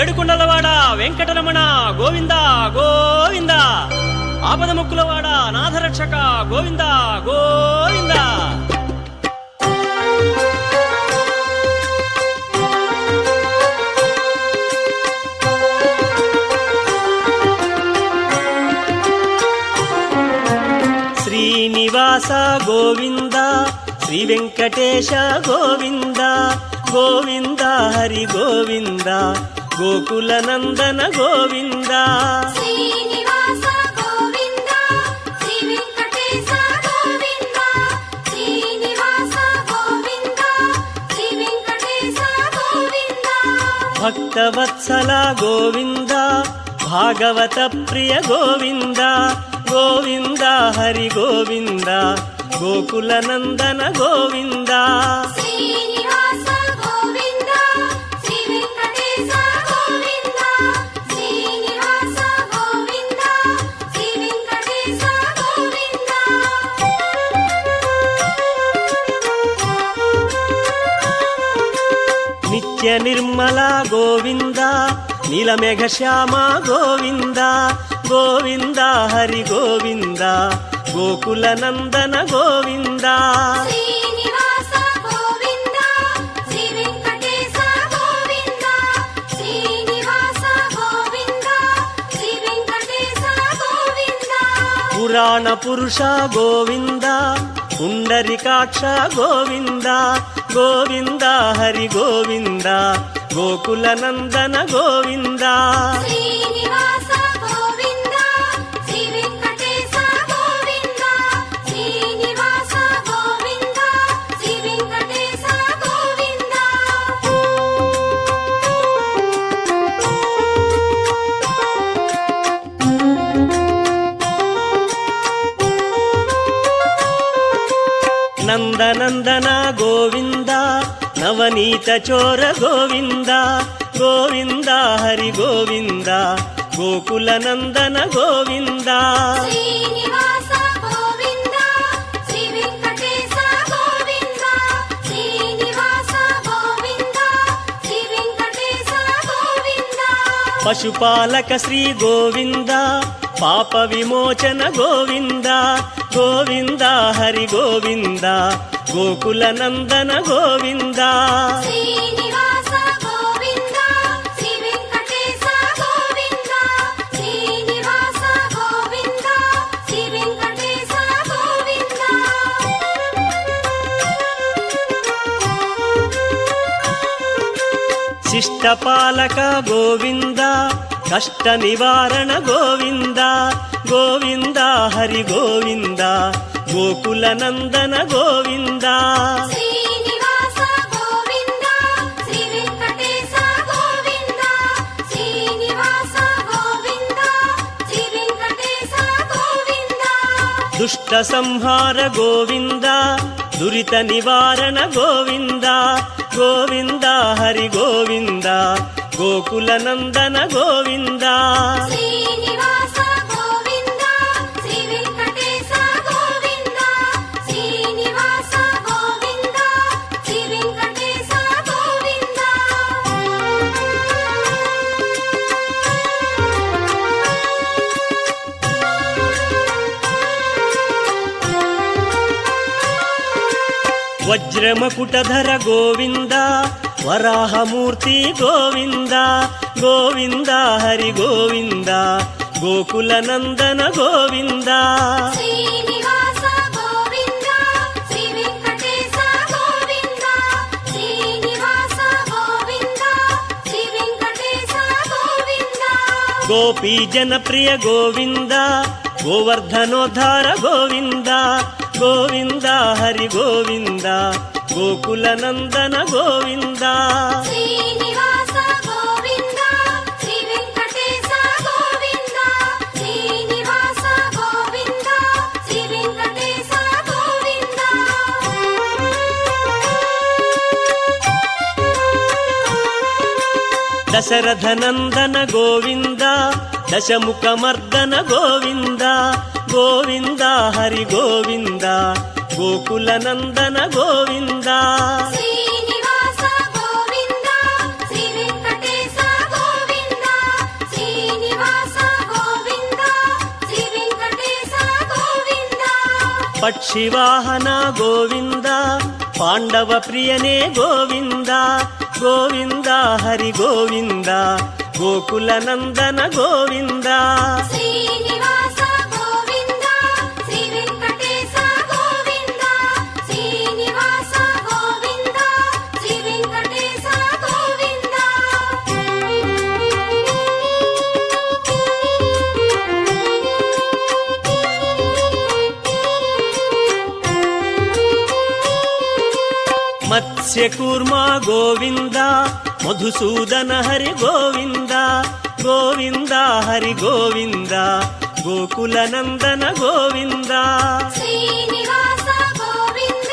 ఏడుకొండలవాడ వెంకటరమణ గోవింద గోవింద, ఆపద ముక్కులవాడ నాథరక్షక గోవింద గోవింద. శ్రీనివాస గోవింద, శ్రీ వెంకటేశ గోవింద గోవింద, హరి గోవింద, గోకుల నందన గోవింద. శ్రీనివాస గోవింద, శ్రీ వెంకటేశ గోవింద, శ్రీనివాస గోవింద, శ్రీ వెంకటేశ గోవింద. భక్తవత్సల గోవింద, భాగవత ప్రియ గోవింద గోవింద, హరి గోవింద, గోకుల నందన గోవింద. శ్రీనివాస గోవింద, శ్రీ వెంకటేశ గోవింద, శ్రీనివాస గోవింద, శ్రీ వెంకటేశ గోవింద. నిత్య నిర్మల గోవింద, నీలమేఘ శ్యామ గోవింద గోవింద, హరి గోవింద, గోకుల నందన గోవింద. శ్రీనివాస గోవింద, శ్రీ వెంకటేశ గోవింద, శ్రీనివాస గోవింద, శ్రీ వెంకటేశ గోవింద. పురాణ పురుష గోవింద, పుండరికాక్ష గోవింద గోవింద, హరి గోవింద, గోకుల నందన గోవింద. శ్రీనివాస గోవింద, శ్రీ వెంకటేశ గోవింద, శ్రీనివాస గోవింద, శ్రీ వెంకటేశ గోవింద. నందనందన గోవింద, నవనీత చోర గోవింద గోవింద, హరి గోవింద, గోకుల నందన గోవింద. శ్రీనివాస గోవింద, శ్రీ వెంకటేశ గోవింద, శ్రీనివాస గోవింద, శ్రీ వెంకటేశ గోవింద. పశుపాలక శ్రీ గోవింద, పాప విమోచన గోవింద గోవింద, హరి గోవింద, గోకుల నందన గోవింద. శ్రీనివాస గోవింద, శ్రీ వెంకటేశ గోవింద, శ్రీనివాస గోవింద, శ్రీ వెంకటేశ గోవింద. శిష్టపాలక గోవింద, కష్ట నివారణ గోవింద గోవింద, హరి గోవింద, గోకుల నందన గోవింద. శ్రీనివాస గోవింద, శ్రీ వెంకటేశ గోవింద, శ్రీనివాస గోవింద, శ్రీ వెంకటేశ గోవింద. దుష్ట సంహార గోవింద, దురిత నివారణ గోవింద గోవింద, హరి గోవింద, గోకుల నందన గోవింద. శ్రీనివాస గోవింద, శ్రీ వెంకటేశ గోవింద, శ్రీనివాస గోవింద, శ్రీ వెంకటేశ గోవింద. వజ్రమకుటధర గోవింద, వరాహమూర్తి గోవింద గోవింద, హరి గోవింద, గోకుల నందన గోవింద. శ్రీనివాస గోవింద, శ్రీ వెంకటేశ గోవింద, శ్రీనివాస గోవింద, శ్రీ వెంకటేశ గోవింద. గోపీ జనప్రియ గోవింద, గోవర్ధనోద్ధార గోవింద గోవింద, హరి గోవింద, గోకుల నందన గోవింద. శ్రీనివాస గోవింద, శ్రీ వెంకటేశ గోవింద, శ్రీనివాస గోవింద, శ్రీ వెంకటేశ గోవింద. దశరథ నందన గోవింద, దశముఖమర్దన గోవింద గోవింద, హరి గోవింద, గోకుల నందన గోవింద. శ్రీనివాస గోవింద, శ్రీ వెంకటేశ గోవింద, పక్షివాహన గోవింద పాండవ ప్రియనే గోవింద గోవింద హరి గోవింద గోకుల నందన గోవింద శ్రీనివాస గోవింద శ్రీ వెంకటేశ గోవింద శ్రీనివాస గోవింద శ్రీ వెంకటేశ గోవింద మత్స్యకూర్మ గోవింద మధుసూదన హరి గోవింద గోవింద హరి గోవింద గోకుల నందన గోవింద శ్రీనివాస గోవింద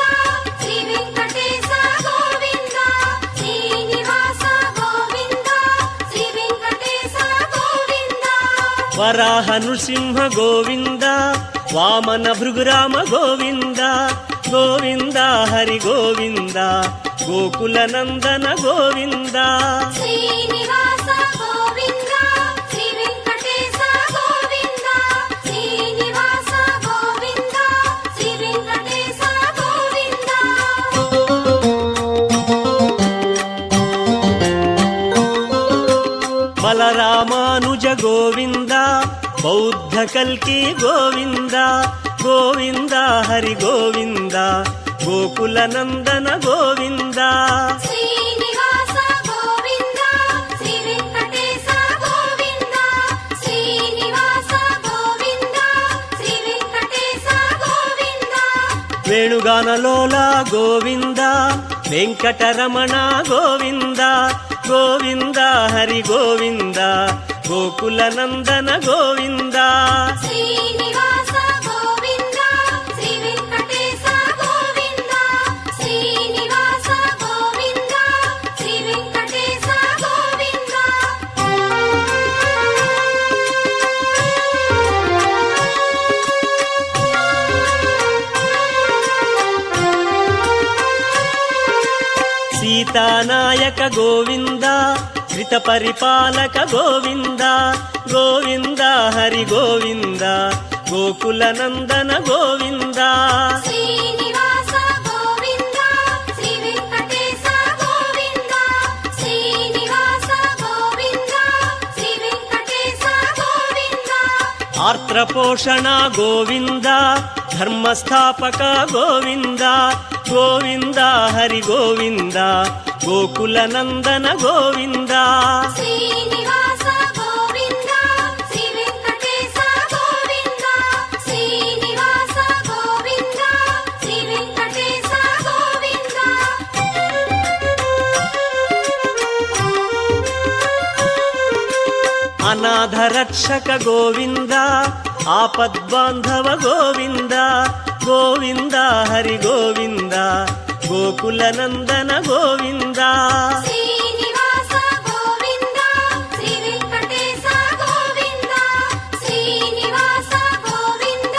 శ్రీ వెంకటేశ గోవింద శ్రీనివాస గోవింద శ్రీ వెంకటేశ గోవింద వరాహ నృసింహ గోవింద వామన భృగురామ గోవింద గోవింద హరి గోవింద గోకుల నందన గోవింద శ్రీనివాస గోవింద శ్రీ వెంకటేశ గోవింద శ్రీనివాస గోవింద శ్రీ వెంకటేశ గోవింద బలరామానుజ గోవింద బౌద్ధ కల్కి గోవింద గోవింద హరి గోవింద గోకుల నందన గోవింద శ్రీనివాస గోవింద శ్రీ వెంకటేశ గోవింద శ్రీనివాస గోవింద శ్రీ వెంకటేశ గోవింద వేణుగానలోల గోవింద వెంకటరమణ గోవింద గోవింద హరి గోవింద గోకుల నందన గోవింద శ్రీనివాస గోవింద శ్రీ వెంకటేశ గోవింద శ్రీనివాస గోవింద శ్రీ వెంకటేశ గోవింద సీతానాయక గోవింద శ్రిత పరిపాలక గోవింద గోవింద హరి గోవింద గోకుల నందన గోవింద శ్రీనివాస గోవింద శ్రీ వెంకటేశ గోవింద శ్రీనివాస గోవింద శ్రీ వెంకటేశ గోవింద ఆర్త్రపోషణ గోవింద ధర్మస్థాపక గోవింద గోవింద హరి గోవింద గోకుల నందన గోవింద శ్రీనివాస గోవింద శ్రీ వెంకటేశ గోవింద శ్రీనివాస గోవింద శ్రీ వెంకటేశ గోవింద అనాథ రక్షక గోవింద ఆపద్బాంధవ గోవింద గోవింద హరి గోవింద గోకుల నందన గోవింద శ్రీనివాస గోవింద శ్రీ వెంకటేశ గోవింద శ్రీనివాస గోవింద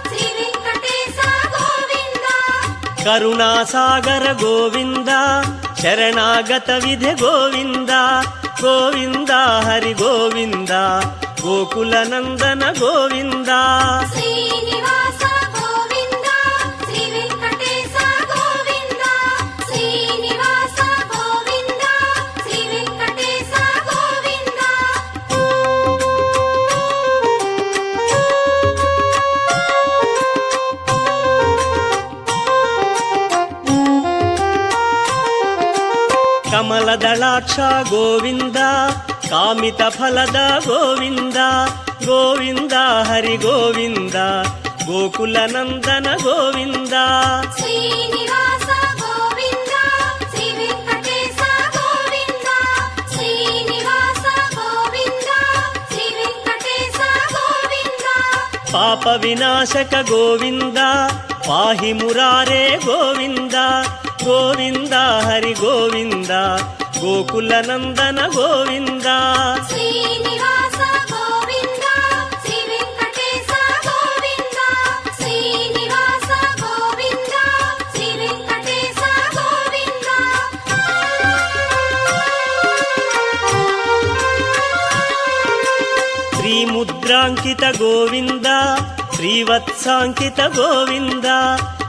శ్రీ వెంకటేశ గోవింద కరుణాసాగర గోవింద శరణాగత విధి గోవింద గోవింద హరి గోవింద గోకుల నందన గోవింద శ్రీనివాస గోవింద శ్రీ వెంకటేశ గోవింద శ్రీనివాస గోవింద శ్రీ వెంకటేశ గోవింద కమలదళాక్ష గోవింద కామిత ఫలద గోవింద గోవింద హరి గోవింద గోకుల నందన గోవింద శ్రీనివాస గోవింద శ్రీ వెంకటేశ గోవింద శ్రీనివాస గోవింద శ్రీ వెంకటేశ గోవింద పాప వినాశక గోవింద పాహి మురారే గోవింద గోవింద హరి గోవింద గోకుల నందన గోవింద శ్రీనివాస గోవింద శ్రీ వెంకటేశ గోవింద శ్రీనివాస గోవింద శ్రీ వెంకటేశ గోవింద శ్రీముద్రాంకిత గోవింద ಶ್ರೀವತ್ಸಾಂಕಿತ ಗೋವಿಂದ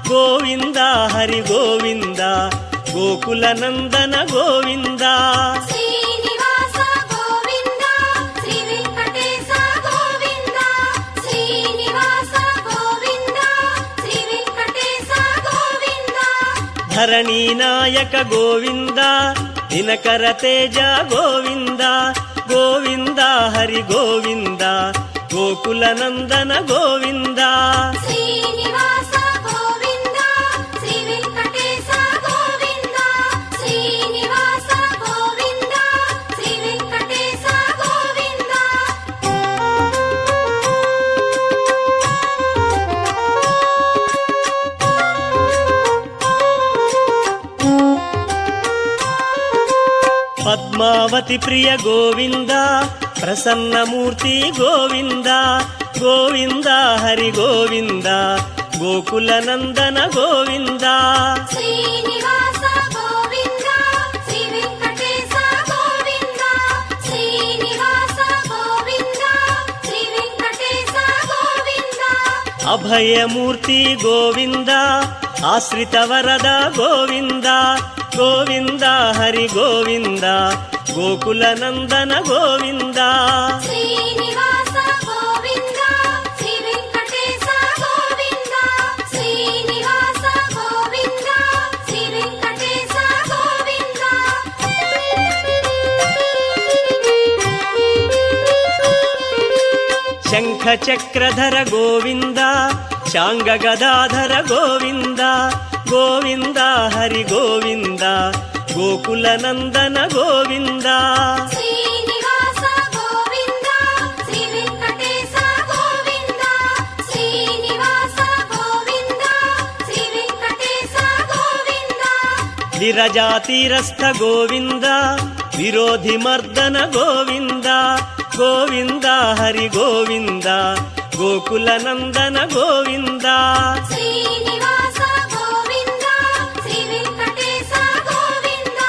ಗೋವಿಂದ ಹರಿ ಗೋವಿಂದ ಗೋಕುಲ ನಂದನ ಗೋವಿಂದ ಶ್ರೀನಿವಾಸ ಗೋವಿಂದ ಶ್ರೀ ವೆಂಕಟೇಶ ಗೋವಿಂದ ಶ್ರೀನಿವಾಸ ಗೋವಿಂದ ಶ್ರೀ ವೆಂಕಟೇಶ ಗೋವಿಂದ ಧರಣಿ ನಾಯಕ ಗೋವಿಂದ ದಿನಕರ ತೇಜ ಗೋವಿಂದ ಗೋವಿಂದ ಹರಿ ಗೋವಿಂದ ಗೋಕುಲ ನಂದನ ಗೋವಿಂದ ಶ್ರೀನಿವಾಸ ಗೋವಿಂದ ಶ್ರೀ ವೆಂಕಟೇಶ ಗೋವಿಂದ ಶ್ರೀನಿವಾಸ ಗೋವಿಂದ ಶ್ರೀ ವೆಂಕಟೇಶ ಗೋವಿಂದ ಪದ್ಮಾವತಿ ಪ್ರಿಯ ಗೋವಿಂದ ಪ್ರಸನ್ನ ಮೂರ್ತಿ ಗೋವಿಂದ ಗೋವಿಂದ ಹರಿ ಗೋವಿಂದ ಗೋಕುಲ ನಂದನ ಗೋವಿಂದ ಶ್ರೀನಿವಾಸ ಗೋವಿಂದ ಶ್ರೀ ವೆಂಕಟೇಶ ಗೋವಿಂದ ಶ್ರೀನಿವಾಸ ಗೋವಿಂದ ಶ್ರೀ ವೆಂಕಟೇಶ ಗೋವಿಂದ ಅಭಯ ಮೂರ್ತಿ ಗೋವಿಂದ ಆಶ್ರಿತ ವರದ ಗೋವಿಂದ ಗೋವಿಂದ ಹರಿ ಗೋವಿಂದ ಗೋಕುಲ ನಂದನ ಗೋವಿಂದ ಶ್ರೀನಿವಾಸ ಗೋವಿಂದ ಶ್ರೀ ವೆಂಕಟೇಶ ಗೋವಿಂದ ಶ್ರೀನಿವಾಸ ಗೋವಿಂದ ಶ್ರೀ ವೆಂಕಟೇಶ ಗೋವಿಂದ ಶಂಖ ಚಕ್ರಧರ ಗೋವಿಂದ ಶಾಂಗ ಗದಾಧರ ಗೋವಿಂದ ಗೋವಿಂದ ಹರಿ ಗೋವಿಂದ ಗೋಕುಲ ನಂದನ ಗೋವಿಂದ ಶ್ರೀನಿವಾಸ ಗೋವಿಂದ ಶ್ರೀ ವೆಂಕಟೇಶ ಗೋವಿಂದ ಶ್ರೀನಿವಾಸ ಗೋವಿಂದ ಶ್ರೀ ವೆಂಕಟೇಶ ಗೋವಿಂದ ವಿರಜಾತೀರಸ್ಥ ಗೋವಿಂದ ವಿರೋಧಿ ಮರ್ದನ ಗೋವಿಂದ ಗೋವಿಂದ ಹರಿ ಗೋವಿಂದ ಗೋಕುಲ ನಂದನ ಗೋವಿಂದ ಶ್ರೀನಿವಾಸ ಗೋವಿಂದ ಶ್ರೀ ವೆಂಕಟೇಶ ಗೋವಿಂದ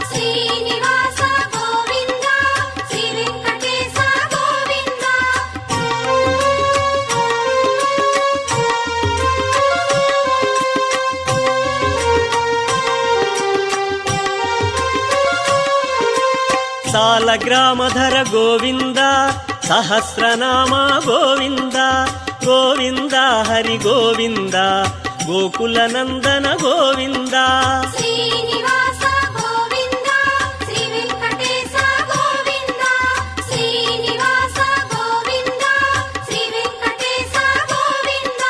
ಶ್ರೀನಿವಾಸ ಗೋವಿಂದ ಶ್ರೀ ವೆಂಕಟೇಶ ಗೋವಿಂದ ಸಾಲಗ್ರಾಮಧರ ಗೋವಿಂದ ಸಹಸ್ರನಾಮ ಗೋವಿಂದ ಗೋವಿಂದ ಹರಿ ಗೋವಿಂದ ಗೋಕುಲ ನಂದನ ಗೋವಿಂದ ಶ್ರೀನಿವಾಸ ಗೋವಿಂದ ಶ್ರೀ ವೆಂಕಟೇಶ ಗೋವಿಂದ ಶ್ರೀನಿವಾಸ ಗೋವಿಂದ ಶ್ರೀ ವೆಂಕಟೇಶ ಗೋವಿಂದ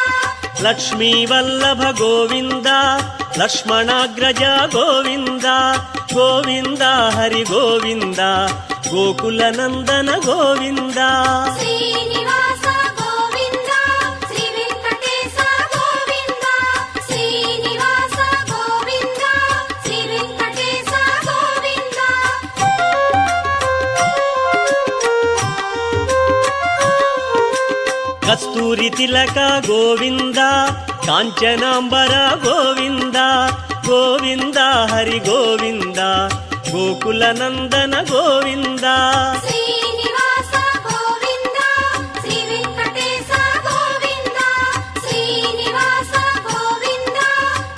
ಲಕ್ಷ್ಮೀ ವಲ್ಲಭ ಗೋವಿಂದ ಲಕ್ಷ್ಮಣಾಗ್ರಜ ಗೋವಿಂದ ಗೋವಿಂದ ಹರಿ ಗೋವಿಂದ ಗೋಕುಲ ನಂದನ ಗೋವಿಂದ ಶ್ರೀನಿವಾಸ ಗೋವಿಂದ ಶ್ರೀ ವೆಂಕಟೇಶ ಗೋವಿಂದ ಶ್ರೀನಿವಾಸ ಗೋವಿಂದ ಶ್ರೀ ವೆಂಕಟೇಶ ಗೋವಿಂದ ಕಸ್ತೂರಿ ತಿಲಕ ಗೋವಿಂದ ಕಾಂಚನಾಂಬರ ಗೋವಿಂದ ಗೋವಿಂದ ಹರಿ ಗೋವಿಂದ ಗೋಕುಲ ನಂದನ ಗೋವಿಂದ ಶ್ರೀನಿವಾಸ ಗೋವಿಂದ ಶ್ರೀ ವೆಂಕಟೇಶ ಗೋವಿಂದ ಶ್ರೀನಿವಾಸ ಗೋವಿಂದ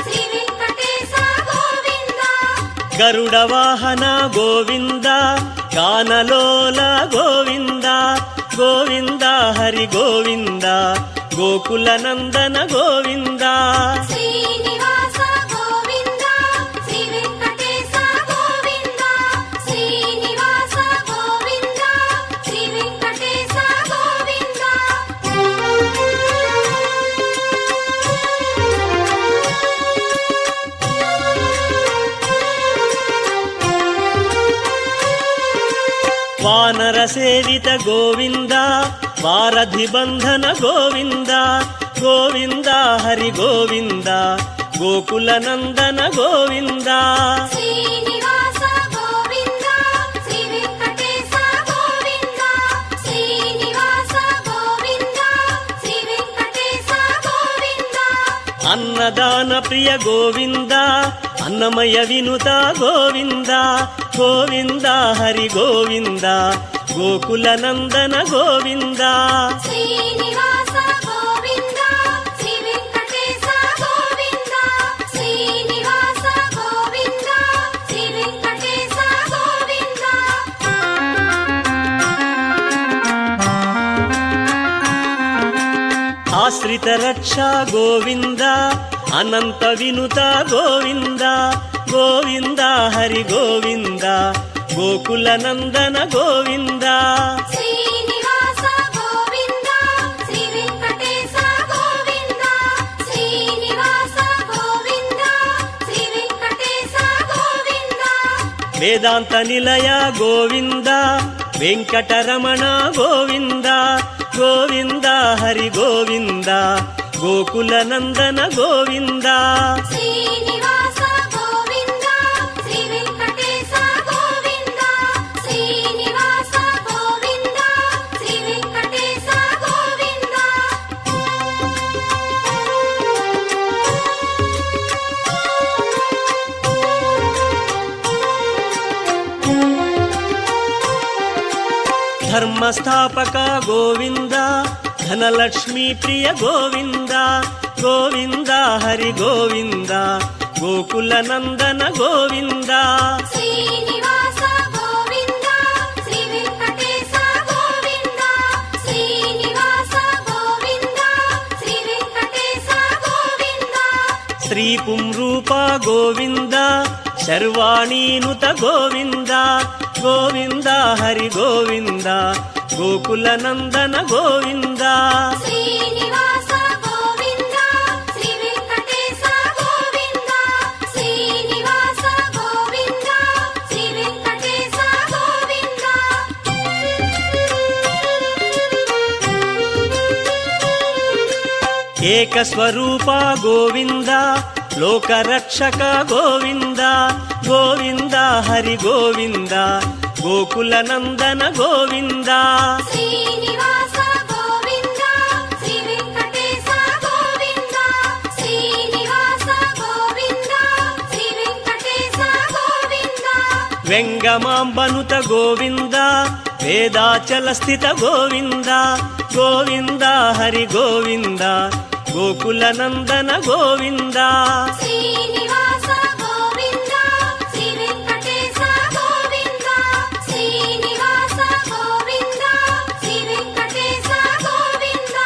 ಶ್ರೀ ವೆಂಕಟೇಶ ಗೋವಿಂದ ಗರುಡ ವಾಹನ ಗೋವಿಂದ ಕಾನಲೋಲ ಗೋವಿಂದ ಗೋವಿಂದ ಹರಿ ಗೋವಿಂದ ಗೋಕುಲ ನಂದನ ಗೋವಿಂದ ಶ್ರೀನಿವಾಸ ಗೋವಿಂದ ಶ್ರೀ ವೆಂಕಟೇಶ ಗೋವಿಂದ ಶ್ರೀನಿವಾಸ ಗೋವಿಂದ ಶ್ರೀ ವೆಂಕಟೇಶ ಗೋವಿಂದ ವಾನರ ಸೇವಿತ ಗೋವಿಂದ ವಾರಧಿ ಬಂಧನ ಗೋವಿಂದ ಗೋವಿಂದ ಹರಿ ಗೋವಿಂದ ಗೋಕುಲ ನಂದನ ಗೋವಿಂದ ಶ್ರೀನಿವಾಸ ಗೋವಿಂದ ಶ್ರೀ ವೆಂಕಟೇಶ ಗೋವಿಂದ ಶ್ರೀನಿವಾಸ ಗೋವಿಂದ ಶ್ರೀ ವೆಂಕಟೇಶ ಗೋವಿಂದ ಅನ್ನದಾನ ಪ್ರಿಯ ಗೋವಿಂದ ಅನ್ನಮಯ ವಿನುತ ಗೋವಿಂದ ಗೋವಿಂದ ಹರಿ ಗೋವಿಂದ ಗೋಕುಲ ನಂದನ ಗೋವಿಂದ ಶ್ರೀನಿವಾಸ ಗೋವಿಂದ ಆಶ್ರಿತ ರಕ್ಷಾ ಗೋವಿಂದ ಅನಂತ ವಿನುತ ಗೋವಿಂದ ಗೋವಿಂದ ಹರಿ ಗೋವಿಂದ ಗೋಕುಲ ನಂದನ ಗೋವಿಂದ ಶ್ರೀನಿವಾಸ ಗೋವಿಂದ ಶ್ರೀ ವೆಂಕಟೇಶ ಗೋವಿಂದ ಶ್ರೀನಿವಾಸ ಗೋವಿಂದ ಶ್ರೀ ವೆಂಕಟೇಶ ಗೋವಿಂದ ವೇದಾಂತ ನಿಲಯ ಗೋವಿಂದ ವೆಂಕಟರಮಣ ಗೋವಿಂದ ಗೋವಿಂದ ಹರಿ ಗೋವಿಂದ ಗೋಕುಲ ನಂದನ ಗೋವಿಂದ ಶ್ರೀನಿವಾಸ ಗೋವಿಂದ ಶ್ರೀ ವೆಂಕಟೇಶ ಗೋವಿಂದ ಶ್ರೀನಿವಾಸ ಗೋವಿಂದ ಶ್ರೀ ವೆಂಕಟೇಶ ಗೋವಿಂದ ಧರ್ಮಸ್ಥಾಪಕ ಗೋವಿಂದ ಧನಲಕ್ಷ್ಮೀ ಪ್ರಿಯ ಗೋವಿಂದ ಗೋವಿಂದ ಹರಿ ಗೋವಿಂದ ಗೋಕುಲ ನಂದನ ಗೋವಿಂದ ಶ್ರೀನಿವಾಸ ಗೋವಿಂದ ಶ್ರೀ ವೆಂಕಟೇಶ ಗೋವಿಂದ ಶ್ರೀನಿವಾಸ ಗೋವಿಂದ ಶ್ರೀ ವೆಂಕಟೇಶ ಗೋವಿಂದ ಶ್ರೀ ಪುಂರೂಪ ಗೋವಿಂದ ಶರ್ವಾಣೀನುತ ಗೋವಿಂದ ಗೋವಿಂದ ಹರಿ ಗೋವಿಂದ ಗೋಕುಲ ನಂದನ ಗೋವಿಂದ ಶ್ರೀನಿವಾಸ ಗೋವಿಂದ ಶ್ರೀ ವೆಂಕಟೇಶ ಗೋವಿಂದ ಶ್ರೀನಿವಾಸ ಗೋವಿಂದ ಶ್ರೀ ವೆಂಕಟೇಶ ಗೋವಿಂದ ಏಕಸ್ವರೂಪ ಗೋವಿಂದ ಲೋಕರಕ್ಷಕ ಗೋವಿಂದ ಗೋವಿಂದ ಹರಿ ಗೋವಿಂದ ಗೋಕುಲ ನಂದನ ಗೋವಿಂದ ಶ್ರೀನಿವಾಸ ಗೋವಿಂದ ಶ್ರೀ ವೆಂಕಟೇಶ ಗೋವಿಂದ ಶ್ರೀನಿವಾಸ ಗೋವಿಂದ ಶ್ರೀ ವೆಂಕಟೇಶ ಗೋವಿಂದ ವ್ಯಂಗಮಾಂಬನುತ ಗೋವಿಂದ ವೇದಾಚಲ ಸ್ಥಿತ ಗೋವಿಂದ ಗೋವಿಂದ ಹರಿ ಗೋವಿಂದ ಗೋಕುಲ ನಂದನ ಗೋವಿಂದ ಶ್ರೀನಿವಾಸ ಗೋವಿಂದ ಶ್ರೀ ವೆಂಕಟೇಶ ಗೋವಿಂದ ಶ್ರೀನಿವಾಸ ಗೋವಿಂದ ಶ್ರೀ ವೆಂಕಟೇಶ ಗೋವಿಂದ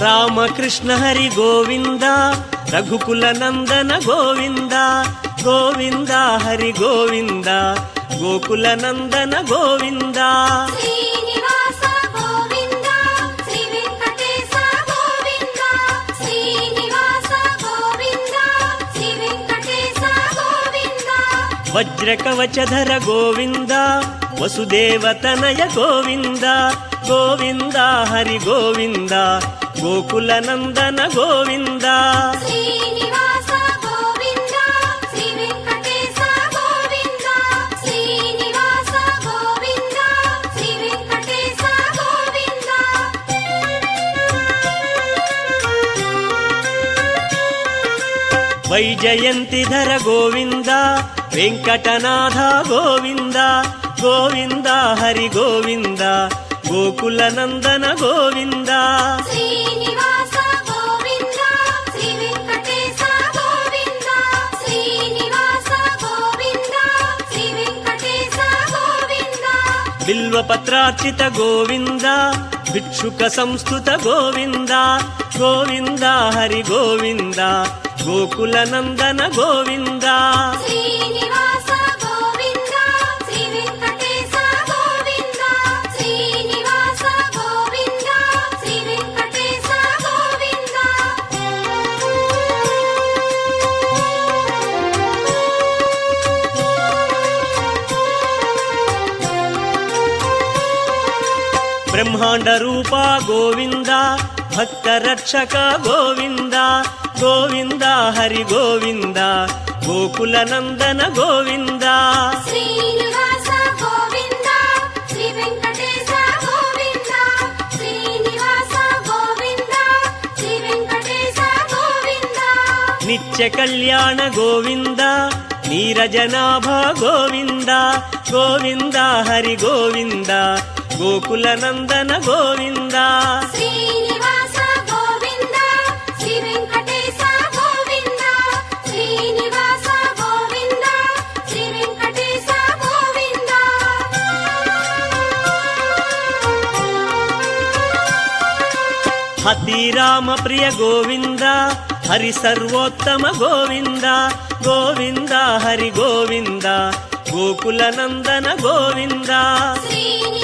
ರಾಮಕೃಷ್ಣ ಹರಿ ಗೋವಿಂದ ರಘುಕುಲ ನಂದನ ಗೋವಿಂದ ಗೋವಿಂದ ಹರಿ ಗೋವಿಂದ ಗೋಕುಲ ನಂದನ ಗೋವಿಂದ ಶ್ರೀನಿವಾಸ ಗೋವಿಂದ ಶ್ರೀ ವೆಂಕಟೇಶ ಗೋವಿಂದ ಶ್ರೀನಿವಾಸ ಗೋವಿಂದ ಶ್ರೀ ವೆಂಕಟೇಶ ಗೋವಿಂದ ವಜ್ರ ಕವಚಧರ ಗೋವಿಂದ ವಸುದೇವತನಯ ಗೋವಿಂದ ಗೋವಿಂದ ಹರಿ ಗೋವಿಂದ ಗೋಕುಲ ನಂದನ ಗೋವಿಂದ ಶ್ರೀನಿವಾಸ ಗೋವಿಂದ ಶ್ರೀ ವೆಂಕಟೇಶ ಗೋವಿಂದ ಶ್ರೀನಿವಾಸ ಗೋವಿಂದ ಶ್ರೀ ವೆಂಕಟೇಶ ಗೋವಿಂದ ವೈಜಯಂತಿಧರ ಗೋವಿಂದ ವೆಂಕಟನಾಥ ಗೋವಿಂದ ಗೋವಿಂದ ಹರಿ ಗೋವಿಂದ ಗೋಕುಲ ನಂದನ ಗೋವಿಂದ ಶ್ರೀನಿವಾಸ ಗೋವಿಂದ ಶ್ರೀ ವೆಂಕಟೇಶ ಗೋವಿಂದ ಶ್ರೀನಿವಾಸ ಗೋವಿಂದ ಶ್ರೀ ವೆಂಕಟೇಶ ಗೋವಿಂದ ಬಿಲ್ವಪತ್ರಾರ್ಚಿತ ಗೋವಿಂದ ಭಿಕ್ಷುಕ ಸಂಸ್ತುತ ಗೋವಿಂದ ಗೋವಿಂದ ಹರಿ ಗೋವಿಂದ ಗೋಕುಲ ನಂದನ ಗೋವಿಂದ ಶ್ರೀನಿವಾಸ ಗೋವಿಂದ ಶ್ರೀ ವೆಂಕಟೇಶ ಗೋವಿಂದ ಶ್ರೀನಿವಾಸ ಗೋವಿಂದ ಶ್ರೀ ವೆಂಕಟೇಶ ಗೋವಿಂದ ಬ್ರಹ್ಮಾಂಡ ರೂಪ ಗೋವಿಂದ ಭಕ್ತ ರಕ್ಷಕ ಗೋವಿಂದ ಗೋವಿಂದ ಹರಿ ಗೋವಿಂದ ಗೋಕುಲ ನಂದನ ಗೋವಿಂದ ಶ್ರೀನಿವಾಸ ಗೋವಿಂದ ಶ್ರೀ ವೆಂಕಟೇಶ ಗೋವಿಂದ ಶ್ರೀನಿವಾಸ ಗೋವಿಂದ ಶ್ರೀ ವೆಂಕಟೇಶ ಗೋವಿಂದ ನಿತ್ಯ ಕಲ್ಯಾಣ ಗೋವಿಂದ ನೀರಜನಾಭ ಗೋವಿಂದ ಗೋವಿಂದ ಹರಿ ಗೋವಿಂದ ಗೋಕುಲ ನಂದನ ಗೋವಿಂದ ಶ್ರೀನಿವಾಸ ಗೋವಿಂದ ಶ್ರೀ ವೆಂಕಟೇಶ ಗೋವಿಂದ ಶ್ರೀನಿವಾಸ అతిరామ ప్రియ గోవింద హరి సర్వోత్తమ గోవింద గోవింద హరి గోవింద గోకుల నందన గోవింద శ్రీనివాస